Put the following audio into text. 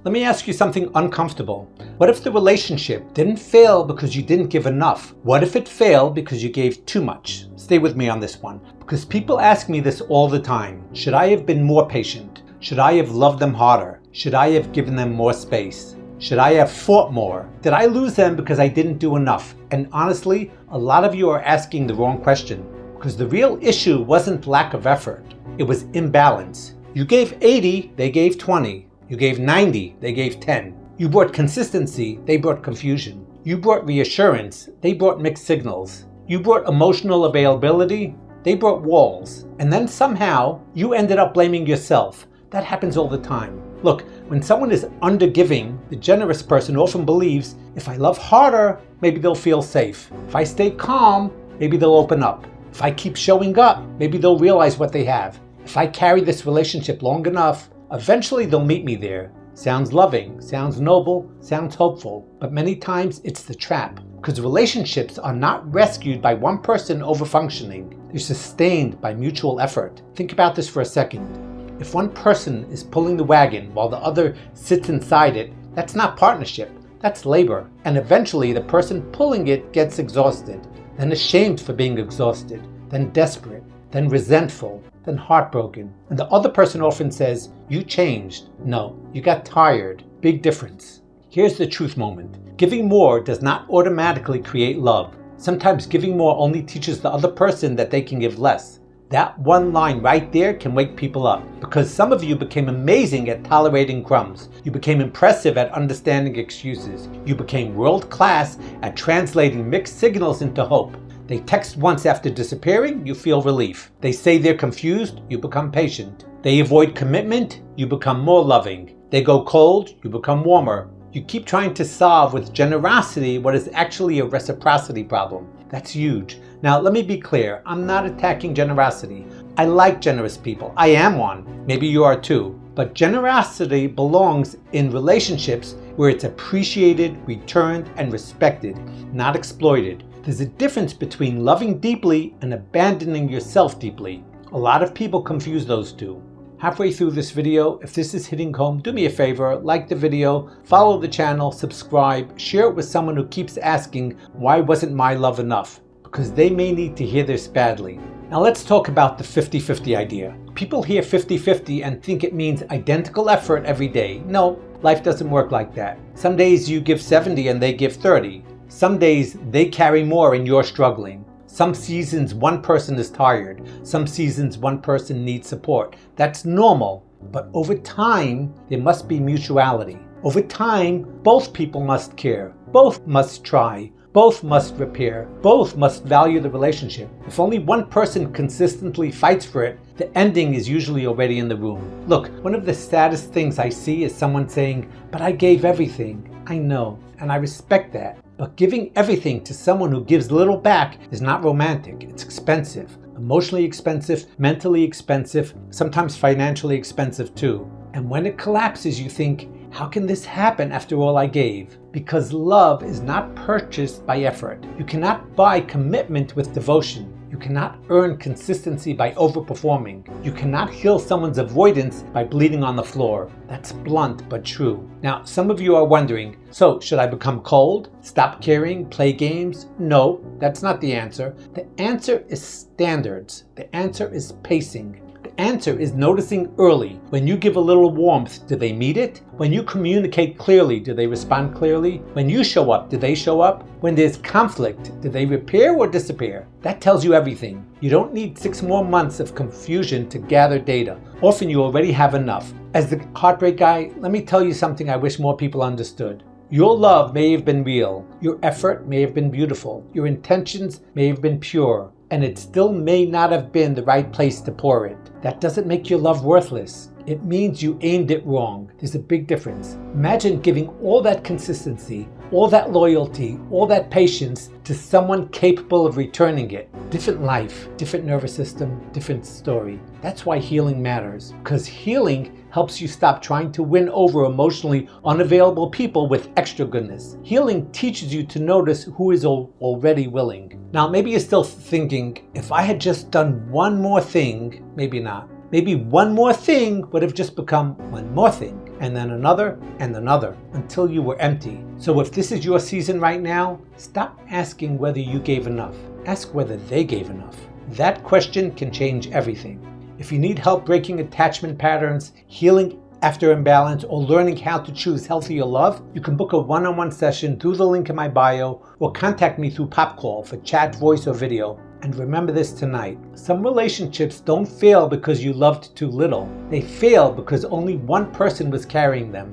Let me ask you something uncomfortable. What if the relationship didn't fail because you didn't give enough? What if it failed because you gave too much? Stay with me on this one, because people ask me this all the time. Should I have been more patient? Should I have loved them harder? Should I have given them more space? Should I have fought more? Did I lose them because I didn't do enough? And honestly, a lot of you are asking the wrong question, because the real issue wasn't lack of effort. It was imbalance. You gave 80, they gave 20. You gave 90, they gave 10. You brought consistency, they brought confusion. You brought reassurance, they brought mixed signals. You brought emotional availability, they brought walls. And then somehow, you ended up blaming yourself. That happens all the time. Look, when someone is undergiving, the generous person often believes, if I love harder, maybe they'll feel safe. If I stay calm, maybe they'll open up. If I keep showing up, maybe they'll realize what they have. If I carry this relationship long enough, eventually they'll meet me there. Sounds loving, sounds noble, sounds hopeful, but many times it's the trap. Because relationships are not rescued by one person overfunctioning. They're sustained by mutual effort. Think about this for a second. If one person is pulling the wagon while the other sits inside it, that's not partnership, that's labor. And eventually the person pulling it gets exhausted, then ashamed for being exhausted, then desperate, then resentful, then heartbroken. And the other person often says, you changed. No, you got tired. Big difference. Here's the truth moment. Giving more does not automatically create love. Sometimes giving more only teaches the other person that they can give less. That one line right there can wake people up, because some of you became amazing at tolerating crumbs. You became impressive at understanding excuses. You became world-class at translating mixed signals into hope. They text once after disappearing, you feel relief. They say they're confused, you become patient. They avoid commitment, you become more loving. They go cold, you become warmer. You keep trying to solve with generosity what is actually a reciprocity problem. That's huge. Now, let me be clear. I'm not attacking generosity. I like generous people. I am one. Maybe you are too. But generosity belongs in relationships where it's appreciated, returned, and respected, not exploited. There's a difference between loving deeply and abandoning yourself deeply. A lot of people confuse those two. Halfway through this video, if this is hitting home, do me a favor, like the video, follow the channel, subscribe, share it with someone who keeps asking, why wasn't my love enough? Because they may need to hear this badly. Now let's talk about the 50-50 idea. People hear 50-50 and think it means identical effort every day. No, life doesn't work like that. Some days you give 70 and they give 30. Some days they carry more and you're struggling. Some seasons one person is tired. Some seasons one person needs support. That's normal. But over time, there must be mutuality. Over time, both people must care. Both must try. Both must repair. Both must value the relationship. If only one person consistently fights for it, the ending is usually already in the room. Look, one of the saddest things I see is someone saying, but I gave everything. I know, and I respect that. But giving everything to someone who gives little back is not romantic. It's expensive. Emotionally expensive, mentally expensive, sometimes financially expensive too. And when it collapses, you think, how can this happen after all I gave? Because love is not purchased by effort. You cannot buy commitment with devotion. You cannot earn consistency by overperforming. You cannot heal someone's avoidance by bleeding on the floor. That's blunt but true. Now, some of you are wondering, so should I become cold? Stop caring? Play games? No, that's not the answer. The answer is standards. The answer is pacing. The answer is noticing early. When you give a little warmth, do they meet it? When you communicate clearly, do they respond clearly? When you show up, do they show up? When there's conflict, do they repair or disappear? That tells you everything. You don't need 6 more months of confusion to gather data. Often you already have enough. As the heartbreak guy, let me tell you something I wish more people understood. Your love may have been real. Your effort may have been beautiful. Your intentions may have been pure. And it still may not have been the right place to pour it. That doesn't make your love worthless. It means you aimed it wrong. There's a big difference. Imagine giving all that consistency, all that loyalty, all that patience to someone capable of returning it. Different life, different nervous system, different story. That's why healing matters. Because healing helps you stop trying to win over emotionally unavailable people with extra goodness. Healing teaches you to notice who is already willing. Now, maybe you're still thinking, if I had just done one more thing, maybe not. maybe one more thing would have just become one more thing, and then another and another, until you were empty. So if this is your season right now, stop asking whether you gave enough. Ask whether they gave enough. That question can change everything. If you need help breaking attachment patterns, healing after imbalance, or learning how to choose healthier love, you can book a one-on-one session through the link in my bio or contact me through PopCall for chat, voice, or video. And remember this tonight. Some relationships don't fail because you loved too little. They fail because only one person was carrying them.